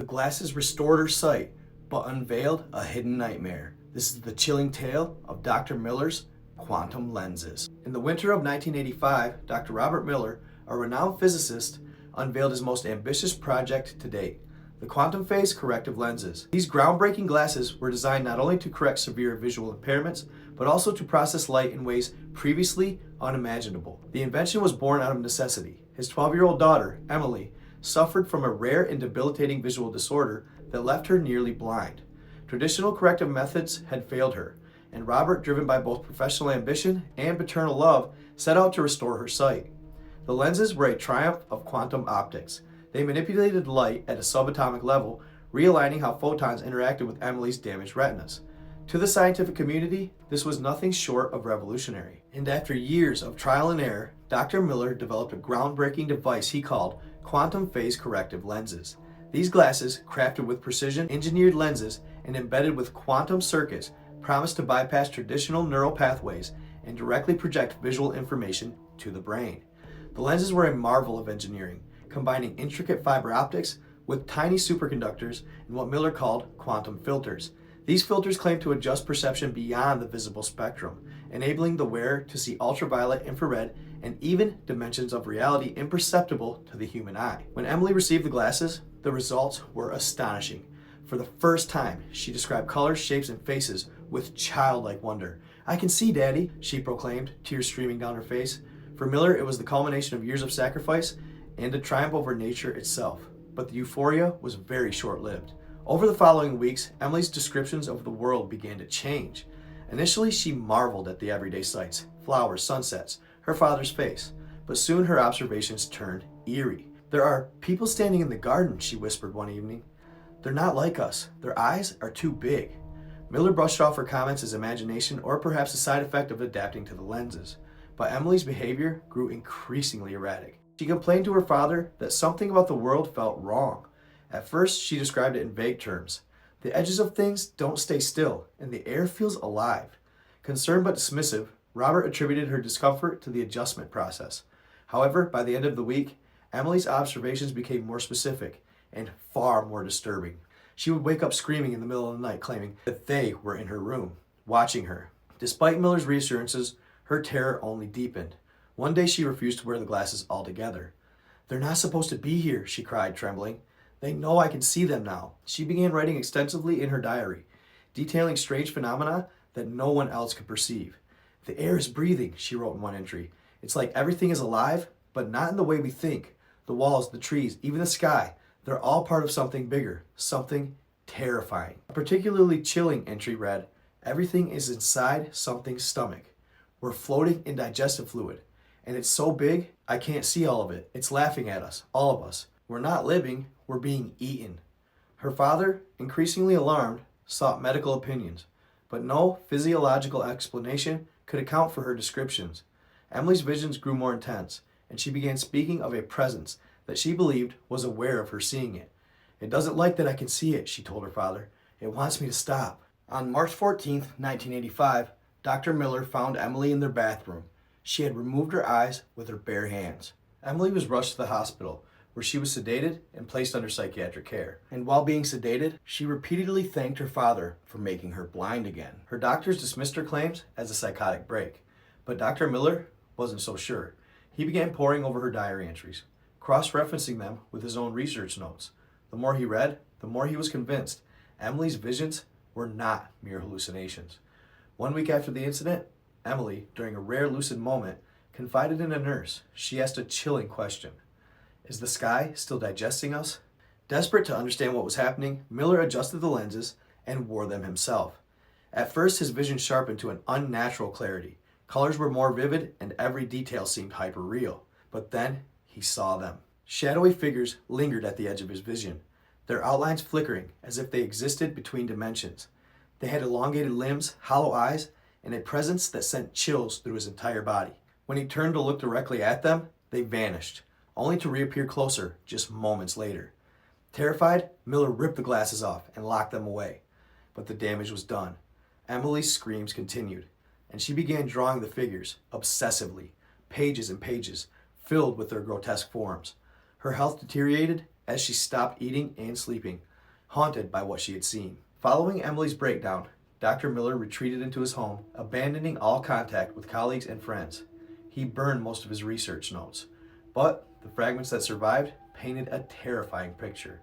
The glasses restored her sight, but unveiled a hidden nightmare. This is the chilling tale of Dr. Miller's quantum lenses. In the winter of 1985, Dr. Robert Miller, a renowned physicist, unveiled his most ambitious project to date, the quantum phase corrective lenses. These groundbreaking glasses were designed not only to correct severe visual impairments, but also to process light in ways previously unimaginable. The invention was born out of necessity. His 12-year-old daughter, Emily, suffered from a rare and debilitating visual disorder that left her nearly blind. Traditional corrective methods had failed her, and Robert, driven by both professional ambition and paternal love, set out to restore her sight. The lenses were a triumph of quantum optics. They manipulated light at a subatomic level, realigning how photons interacted with Emily's damaged retinas. To the scientific community, this was nothing short of revolutionary. And after years of trial and error, Dr. Miller developed a groundbreaking device he called quantum phase corrective lenses. These glasses, crafted with precision engineered lenses and embedded with quantum circuits, promise to bypass traditional neural pathways and directly project visual information to the brain. The lenses were a marvel of engineering, combining intricate fiber optics with tiny superconductors and what Miller called quantum filters. These filters claim to adjust perception beyond the visible spectrum, enabling the wearer to see ultraviolet, infrared, and even dimensions of reality imperceptible to the human eye. When Emily received the glasses, the results were astonishing. For the first time, she described colors, shapes, and faces with childlike wonder. "I can see, Daddy," she proclaimed, tears streaming down her face. For Miller, it was the culmination of years of sacrifice and a triumph over nature itself. But the euphoria was very short-lived. Over the following weeks, Emily's descriptions of the world began to change. Initially, she marveled at the everyday sights, flowers, sunsets, her father's face, but soon her observations turned eerie. "There are people standing in the garden," she whispered one evening. "They're not like us. Their eyes are too big." Miller brushed off her comments as imagination or perhaps a side effect of adapting to the lenses. But Emily's behavior grew increasingly erratic. She complained to her father that something about the world felt wrong. At first, she described it in vague terms. "The edges of things don't stay still, and the air feels alive." Concerned but dismissive, Robert attributed her discomfort to the adjustment process. However, by the end of the week, Emily's observations became more specific and far more disturbing. She would wake up screaming in the middle of the night, claiming that they were in her room, watching her. Despite Miller's reassurances, her terror only deepened. One day she refused to wear the glasses altogether. "They're not supposed to be here," she cried, trembling. "They know I can see them now." She began writing extensively in her diary, detailing strange phenomena that no one else could perceive. "The air is breathing," she wrote in one entry. "It's like everything is alive, but not in the way we think. The walls, the trees, even the sky, they're all part of something bigger, something terrifying." A particularly chilling entry read, "Everything is inside something's stomach. We're floating in digestive fluid, and it's so big, I can't see all of it. It's laughing at us, all of us. We're not living, we're being eaten." Her father, increasingly alarmed, sought medical opinions, but no physiological explanation could account for her descriptions. Emily's visions grew more intense, and she began speaking of a presence that she believed was aware of her seeing it. "It doesn't like that I can see it," she told her father. "It wants me to stop." On March 14th, 1985, Dr. Miller found Emily in their bathroom. She had removed her eyes with her bare hands. Emily was rushed to the hospital, where she was sedated and placed under psychiatric care. And while being sedated, she repeatedly thanked her father for making her blind again. Her doctors dismissed her claims as a psychotic break, but Dr. Miller wasn't so sure. He began poring over her diary entries, cross-referencing them with his own research notes. The more he read, the more he was convinced Emily's visions were not mere hallucinations. One week after the incident, Emily, during a rare lucid moment, confided in a nurse. She asked a chilling question. "Is the sky still digesting us?" Desperate to understand what was happening, Miller adjusted the lenses and wore them himself. At first, his vision sharpened to an unnatural clarity. Colors were more vivid and every detail seemed hyper-real. But then, he saw them. Shadowy figures lingered at the edge of his vision, their outlines flickering as if they existed between dimensions. They had elongated limbs, hollow eyes, and a presence that sent chills through his entire body. When he turned to look directly at them, they vanished, only to reappear closer just moments later. Terrified, Miller ripped the glasses off and locked them away. But the damage was done. Emily's screams continued, and she began drawing the figures, obsessively, pages and pages, filled with their grotesque forms. Her health deteriorated as she stopped eating and sleeping, haunted by what she had seen. Following Emily's breakdown, Dr. Miller retreated into his home, abandoning all contact with colleagues and friends. He burned most of his research notes, but the fragments that survived painted a terrifying picture.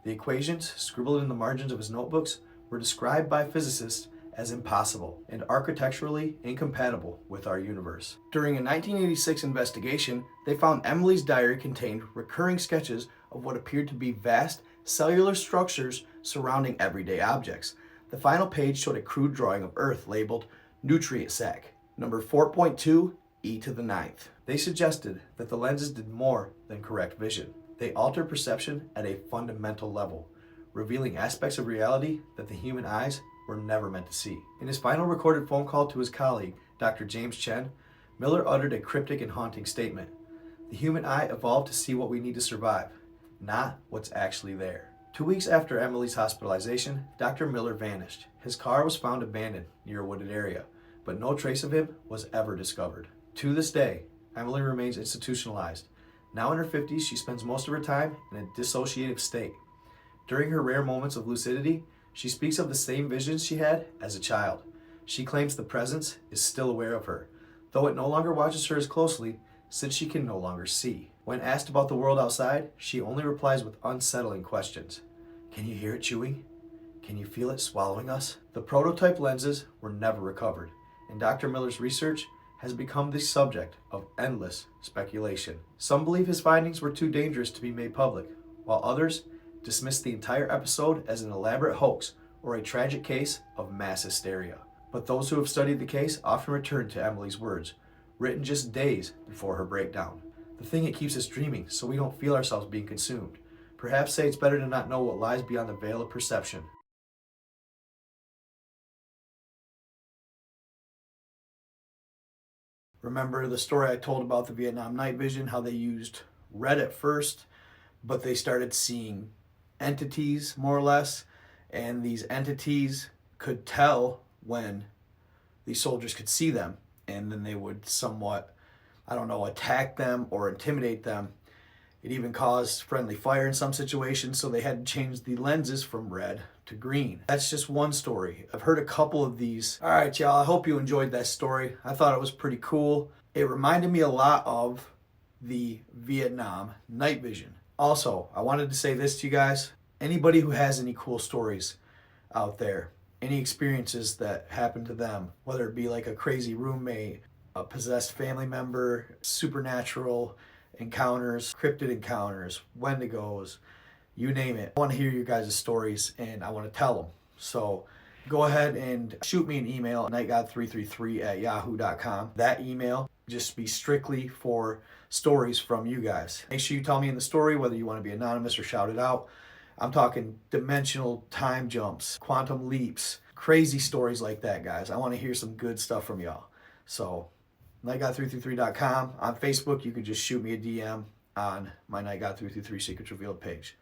The equations scribbled in the margins of his notebooks were described by physicists as impossible and architecturally incompatible with our universe. During a 1986 investigation, they found Emily's diary contained recurring sketches of what appeared to be vast cellular structures surrounding everyday objects. The final page showed a crude drawing of Earth labeled nutrient sac, number 4.2 e to the 9th. They suggested that the lenses did more than correct vision. They altered perception at a fundamental level, revealing aspects of reality that the human eyes were never meant to see. In his final recorded phone call to his colleague, Dr. James Chen, Miller uttered a cryptic and haunting statement. The human eye evolved to see what we need to survive, not what's actually there. 2 weeks after Emily's hospitalization, Dr. Miller vanished. His car was found abandoned near a wooded area, but no trace of him was ever discovered. To this day, Emily remains institutionalized. Now in her 50s, she spends most of her time in a dissociative state. During her rare moments of lucidity, she speaks of the same visions she had as a child. She claims the presence is still aware of her, though it no longer watches her as closely since she can no longer see. When asked about the world outside, she only replies with unsettling questions. Can you hear it chewing? Can you feel it swallowing us? The prototype lenses were never recovered, and Dr. Miller's research has become the subject of endless speculation. Some believe his findings were too dangerous to be made public, while others dismiss the entire episode as an elaborate hoax or a tragic case of mass hysteria. But those who have studied the case often return to Emily's words, written just days before her breakdown. The thing that keeps us dreaming so we don't feel ourselves being consumed. Perhaps say it's better to not know what lies beyond the veil of perception. Remember the story I told about the Vietnam night vision, how they used red at first, but they started seeing entities more or less, and these entities could tell when these soldiers could see them, and then they would somewhat, attack them or intimidate them. It even caused friendly fire in some situations, so they had to change the lenses from red to green. That's just one story. I've heard a couple of these. All right, y'all, I hope you enjoyed that story. I thought it was pretty cool. It reminded me a lot of the Vietnam night vision. Also, I wanted to say this to you guys. Anybody who has any cool stories out there, any experiences that happened to them, whether it be like a crazy roommate, a possessed family member, supernatural encounters, cryptid encounters, wendigos, you name it. I want to hear your guys' stories and I want to tell them. So go ahead and shoot me an email at nightgod333@yahoo.com. That email just be strictly for stories from you guys. Make sure you tell me in the story whether you want to be anonymous or shout it out. I'm talking dimensional time jumps, quantum leaps, crazy stories like that, guys. I want to hear some good stuff from y'all. So nightgod333.com. On Facebook, you can just shoot me a DM on my nightgod333 Secrets Revealed page.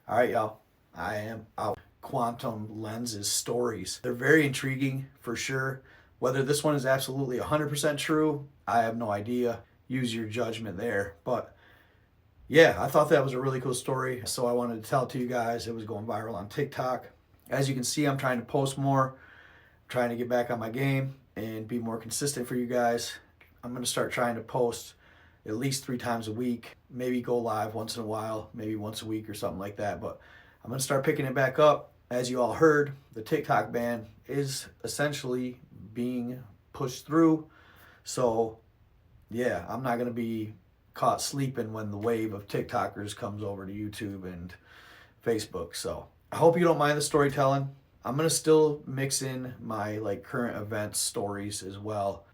All right, y'all. I am out. Quantum lenses stories. They're very intriguing for sure. Whether this one is absolutely 100% true, I have no idea. Use your judgment there. But yeah, I thought that was a really cool story, so I wanted to tell it to you guys. It was going viral on TikTok. As you can see, I'm trying to post more, trying to get back on my game and be more consistent for you guys. I'm going to start trying to post at least 3 times a week, maybe go live once in a while, maybe once a week or something like that. But I'm going to start picking it back up. As you all heard, the TikTok ban is essentially being pushed through. So yeah, I'm not going to be caught sleeping when the wave of TikTokers comes over to YouTube and Facebook. So I hope you don't mind the storytelling. I'm going to still mix in my current event stories as well.